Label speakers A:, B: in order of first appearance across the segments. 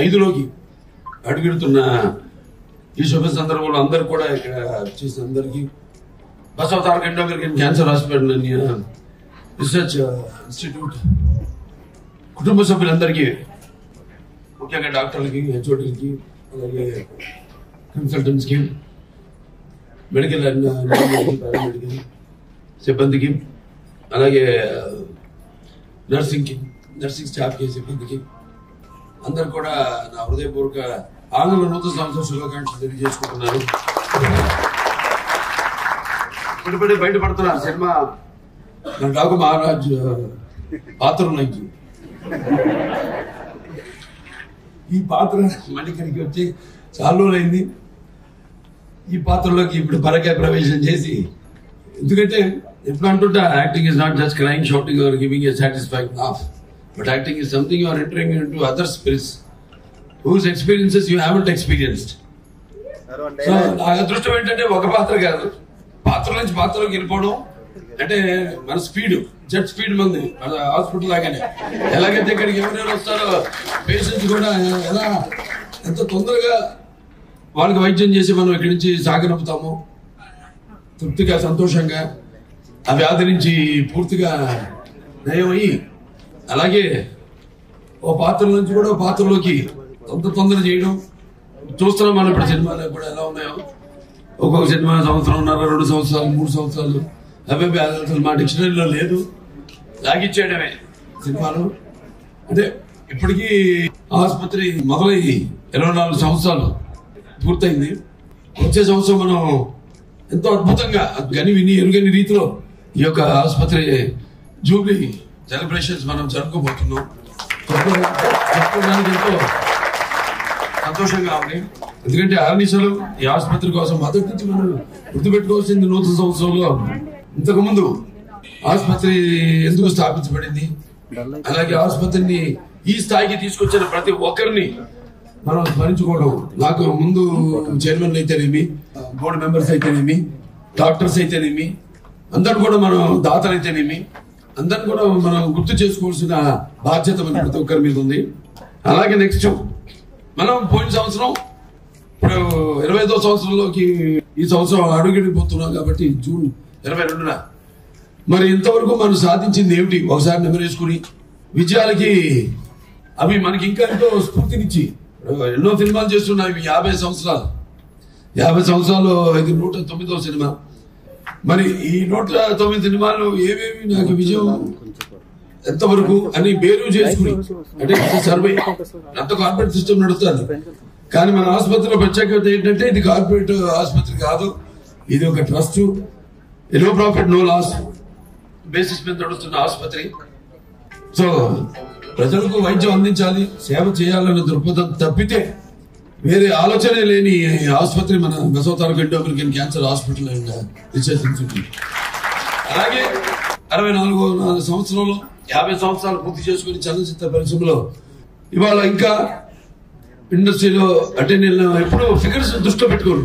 A: 5లోకి అడుగుతున్న ఈ శుభ సందర్భంలో అందరు కూడా ఇక్కడ చేసిన అందరికీ Basava Taraka Indo American cancer hospital research institute కుటుంబ సభ్యులందరికీ, ముఖ్యంగా డాక్టర్లకి, హెచ్ఓటీలకి, అలాగే కన్సల్టెంట్స్కి, మెడికల్ అండ్ పారామెడికల్ సిబ్బందికి, అలాగే నర్సింగ్ స్టాఫ్కి, సిబ్బందికి అందరు కూడా నా హృదయపూర్వక ఆంగ్ల నూతన సంవత్సర శుభాకాంక్షలు తెలియజేసుకుంటున్నాను. ఇప్పటిపడి బయటపడుతున్న సినిమా డాకు మహారాజ్ పాత్రలోకి, ఈ పాత్ర మణికరికి వచ్చి చాలా రోజులైంది. ఈ పాత్రలోకి ఇప్పుడు పరకాయ ప్రవేశం చేసి, ఎందుకంటే ఎట్లా అంటుంటా, acting is not just crime, shouting or giving a satisfying laugh, but acting is something you are entering into other spirits whose experiences you haven't experienced. So నా అదృష్టం ఏంటంటే ఒక పాత్ర కాదు, పాత్ర నుంచి పాత్రలోకి వెళ్ళిపోవడం. అంటే మన స్పీడ్, జెట్ స్పీడ్ మంది హాస్పిటల్ లాగానే. ఎలాగైతే ఇక్కడికి ఎవరెవరు వస్తారో పేషెంట్స్ కూడా ఎలా ఎంత తొందరగా వాళ్ళకి వైద్యం చేసి మనం ఇక్కడి నుంచి సాగనంపుతాము తృప్తిగా, సంతోషంగా, ఆ వ్యాధి నుంచి పూర్తిగా నయమయ్యి, అలాగే ఓ పాత్ర నుంచి కూడా ఓ పాత్రలోకి తొందర చేయడం చూస్తున్నాం. మనం ఇప్పుడు సినిమాలు కూడా ఎలా ఉన్నాయో, ఒక్కొక్క సినిమా సంవత్సరంన్నర, 2 సంవత్సరాలు, 3 సంవత్సరాలు, అవి అసలు మా డిక్షనరీలో లేదు. లాగిచ్చేయడమే సినిమాలు. అంటే ఇప్పటికీ ఆసుపత్రి మొదలై 24 సంవత్సరాలు పూర్తయింది. వచ్చే సంవత్సరం మనం ఎంతో అద్భుతంగా గని విని ఎరుగని రీతిలో ఈ యొక్క ఆసుపత్రి జూబ్లీ సెలబ్రేషన్స్ మనం జరుపుకోబోతున్నాం. ఎంతో సంతోషంగా ఉంది. ఎందుకంటే ఆర్నిసలు ఈ ఆసుపత్రి కోసం మొదటి నుంచి మనం గుర్తుపెట్టుకోవాల్సింది, నూతన సంవత్సరంలో ఇంతకు ముందు ఆసుపత్రి ఎందుకు స్థాపించబడింది, అలాగే ఆసుపత్రిని ఈ స్థాయికి తీసుకొచ్చిన ప్రతి ఒక్కరిని మనం స్మరించుకోవడం. నాకు ముందు చైర్మన్ అయితేనేమి, బోర్డు మెంబర్స్ అయితేనేమి, డాక్టర్స్ అయితేనేమి, అందరు కూడా మనం దాతలు అయితేనేమి, అందరిని కూడా మనం గుర్తు చేసుకోవాల్సిన బాధ్యత మన ప్రతి ఒక్కరి మీద ఉంది. అలాగే నెక్స్ట్ మనం పోయిన సంవత్సరం, ఇప్పుడు 25వ సంవత్సరంలోకి ఈ సంవత్సరం అడుగుడిపోతున్నాం కాబట్టి జూన్ 22న మరి ఇంతవరకు మనం సాధించింది ఏమిటి ఒకసారి నెమరేసుకుని, విజయాలకి అవి మనకి ఇంకా ఎంతో స్ఫూర్తినిచ్చి, ఎన్నో సినిమాలు చేస్తున్నాయి. 50 సంవత్సరాలు, 50 సంవత్సరాలు ఇది 109వ సినిమా. మరి ఈ 109 సినిమాలు ఏవేవి నాకు విజయం ఎంతవరకు అని బేరు చేసుకుని, అంటే సర్వే అంత కార్పొరేట్ సిస్టమ్ నడుస్తుంది. కానీ మన ఆసుపత్రిలో ప్రత్యేకత ఏంటంటే ఇది కార్పొరేట్ ఆసుపత్రి కాదు, ఇది ఒక trust, no profit no loss basis మీద నడుస్తున్న ఆసుపత్రి. సో ప్రజలకు వైద్యం అందించాలి, సేవ చేయాలన్న దృక్పథం తప్పితే వేరే ఆలోచనే లేని ఆసుపత్రి మన Basava Taraka Indo American cancer hospital and research institute. అలాగే 64 సంవత్సరంలో 50 సంవత్సరాలు పూర్తి చేసుకుని చలనచిత్ర పరిశ్రమలో ఇవాళ ఇంకా ఇండస్ట్రీలో అంటే నేను ఎప్పుడు ఫిగర్స్ దృష్టిలో పెట్టుకోను,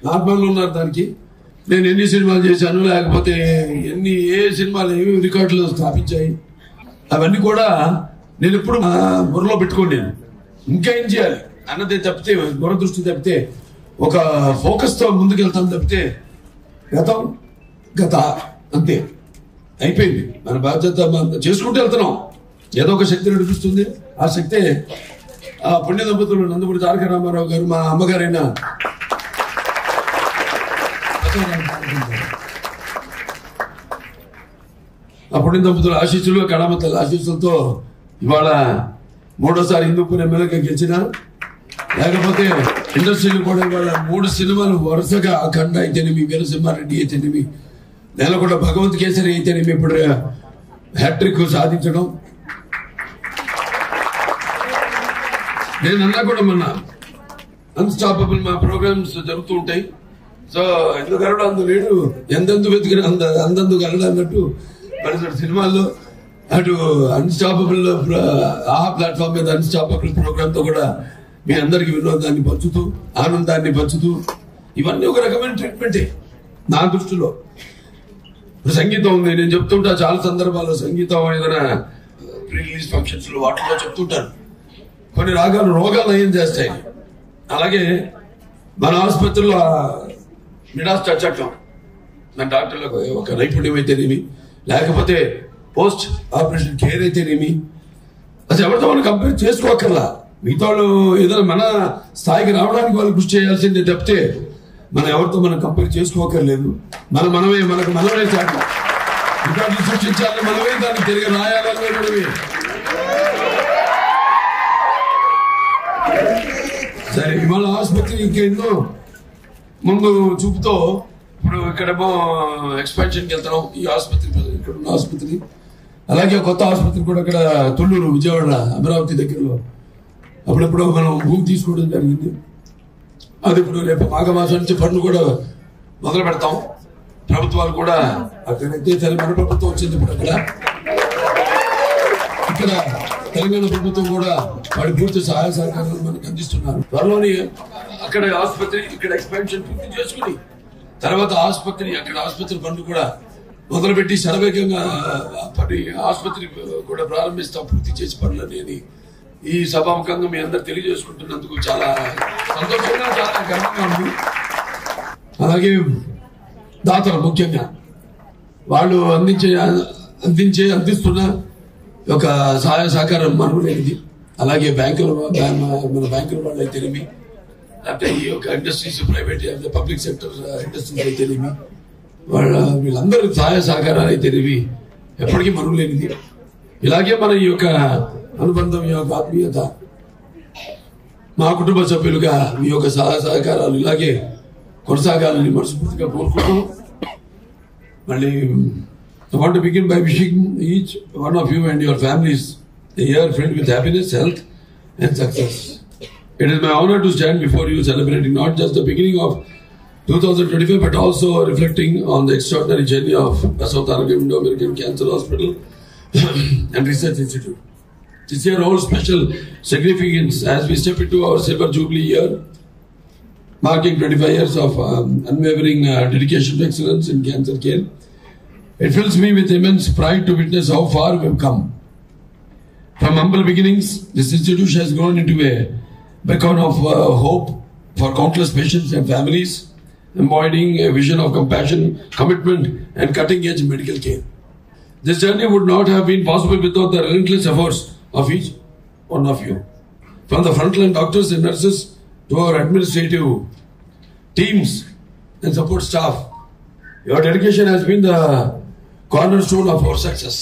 A: నార్మల్ ఉన్నారు దానికి. నేను ఎన్ని సినిమాలు చేశాను, లేకపోతే ఏ సినిమాలు ఏమి రికార్డులు స్థాపించాయి, అవన్నీ కూడా నేను ఎప్పుడు బుర్రలో పెట్టుకోండి. నేను ఇంకా ఏం చేయాలి అన్నదే తప్పితే, దూరదృష్టి తప్పితే, ఒక ఫోకస్ తో ముందుకెళ్తాను తప్పితే గత అంతే అయిపోయింది. మన బాధ్యత చేసుకుంటూ వెళ్తున్నాం. ఏదో ఒక శక్తి నడిపిస్తుంది. ఆ శక్తే ఆ పుణ్య దంపతులు నందమూరి తారక రామారావు గారు, మా అమ్మగారైన ఆ పుణ్య దంపతుల ఆశీస్సులు, కళామతల ఆశీస్సులతో ఇవాళ 3వ హిందూపూర్ ఎమ్మెల్యేగా గెలిచిన, లేకపోతే ఇండస్ట్రీలో కూడా ఇవాళ 3 సినిమాలు వరుసగా అఖండ అయితేనేమి, వీరసింహారెడ్డి అయితేనేమి, నేలకొండ భగవంత్ కేసరి అయితేనేమి, ఇప్పుడు హ్యాట్రిక్ సాధించడం. నేనన్నా కూడా మొన్న అన్స్టాపబుల్ మా ప్రోగ్రామ్స్ జరుగుతూ ఉంటాయి. సో ఎందుకు అందు లేడు, ఎందెందుకు వెతికిన అందందు గలడు అన్నట్టు మరి సినిమాల్లో అటు అన్స్టాపబుల్ ప్లాట్ఫామ్ మీద అన్స్టాపబుల్ ప్రోగ్రామ్ తో కూడా మీ అందరికి వినోదాన్ని పంచుతూ, ఆనందాన్ని పంచుతూ, ఇవన్నీ ఒక రకమైన ట్రీట్మెంటే నా దృష్టిలో. సంగీతం ఉంది, నేను చెప్తుంటా చాలా సందర్భాల్లో సంగీతం ఏదైనా ప్రీ రిలీజ్ ఫంక్షన్స్ లో వాటిలో చెప్తుంటాను. కొన్ని రోగాలు నయం చేస్తాయి. అలాగే మన ఆసుపత్రిలో మిడాస్ చట్టం మన డాక్టర్లకు ఒక నైపుణ్యం అయితేనేమి, లేకపోతే పోస్ట్ ఆపరేషన్ కేర్ అయితేనేమి, అసలు ఎవరితో మనం కంపేర్ చేసుకోకర్లా. మిగతా వాళ్ళు ఏదైనా మన స్థాయికి రావడానికి వాళ్ళు కృషి చేయాల్సిందే తప్పితే మనం ఎవరితో మనం కంపేర్ చేసుకోకర్లేదు. మనకు మనమే చాటు రికార్డులు సృష్టించాలని మనమే, దాన్ని తిరిగి రాయాలని మనమే. సరే, ఇవాళ ఆసుపత్రి ఇంకెన్నో ముందు చూపుతో ఇప్పుడు ఇక్కడేమో ఎక్స్పాన్షన్కి వెళ్తున్నాం. ఈ ఆసుపత్రి ఇక్కడ ఉన్న ఆసుపత్రి, అలాగే కొత్త ఆసుపత్రి కూడా ఇక్కడ తుళ్ళూరు, విజయవాడ, అమరావతి దగ్గరలో అప్పుడప్పుడు మనం భూమి తీసుకోవడం జరిగింది. అది ఇప్పుడు రేపు మాఘమాసం నుంచి పనులు కూడా మొదలు పెడతాం. ప్రభుత్వాలు కూడా అక్కడైతే మన ప్రభుత్వం వచ్చింది, ఇప్పుడు ఇక్కడ తెలంగాణ ప్రభుత్వం కూడా వాడి పూర్తి సహాయ సహకారాలు మనకు అందిస్తున్నారు. త్వరలోని అక్కడ ఆసుపత్రి ఇక్కడ ఎక్స్పాన్షన్ పూర్తి చేసుకుని తర్వాత అక్కడ ఆసుపత్రి పనులు కూడా మొదలుపెట్టి శరవేగంగా ఆసుపత్రి కూడా ప్రారంభిస్తాం, పూర్తి చేసి పనులు అనేది ఈ సభాముఖంగా మీ అందరు తెలియజేసుకుంటున్నందుకు చాలా సంతోషంగా, చాలా గర్వంగా ఉంది. అలాగే దాతలు ముఖ్యంగా వాళ్ళు అందిస్తున్న ఒక సహాయ సహకారం మనులేనిది. అలాగే మన బ్యాంకుల వాళ్ళు అయితేనేమి, లేకపోతే ఈ యొక్క industries, private public sector industries అయితేనేమి, వీళ్ళందరూ సహాయ సహకారాలు అయితేనేవి ఎప్పటికీ మనులేనిది. ఇలాగే మన ఈ యొక్క అనుబంధం, ఈ యొక్క ఆత్మీయత, మా కుటుంబ సభ్యులుగా మీ యొక్క సహాయ సహకారాలు ఇలాగే కొనసాగాలని మనస్ఫూర్తిగా కోరుకుంటూ మళ్ళీ I want to begin by wishing each one of you and your families a year filled with happiness, health and success. It is my honor to stand before you celebrating not just the beginning of 2025 but also reflecting on the extraordinary journey of South American Cancer Hospital and Research Institute. This year holds special significance as we step into our Silver Jubilee year, marking 25 years of unwavering dedication to excellence in cancer care. It fills me with immense pride to witness how far we have come. From humble beginnings, this institution has grown into a beacon of hope for countless patients and families, embodying a vision of compassion, commitment, and cutting-edge medical care. This journey would not have been possible without the relentless efforts of each one of you. From the frontline doctors and nurses to our administrative teams and support staff, your dedication has been the cornerstone of our success.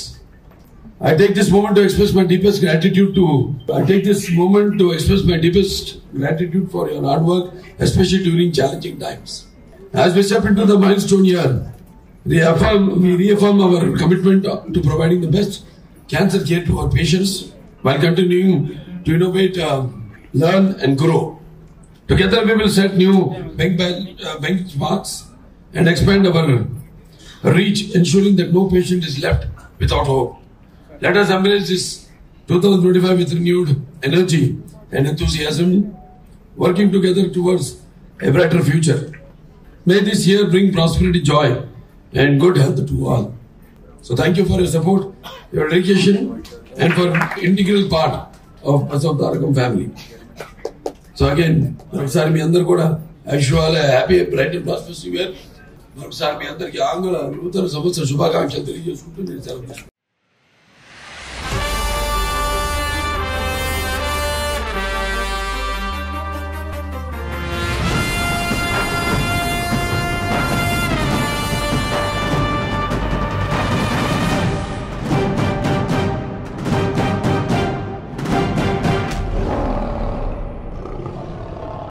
A: I take this moment to express my deepest gratitude for your hard work, especially during challenging times. As we step into the milestone year, we reaffirm our commitment to providing the best cancer care to our patients while continuing to innovate, learn and grow. Together we will set new benchmarks and expand our reach, ensuring that no patient is left without hope. Let us embrace this 2025 with renewed energy and enthusiasm, working together towards a brighter future. May this year bring prosperity, joy, and good health to all. So thank you for your support, your dedication, and for integral part of Asavdarakam family. So again, ఒకసారి మీ అందరు కూడా I wish you all a happy, bright and prosperous year. మరొకసారి మీ అందరికీ ఆంగ్ల నూతన సంవత్సర శుభాకాంక్షలు తెలియజేసుకుంటూ నేను సెలవు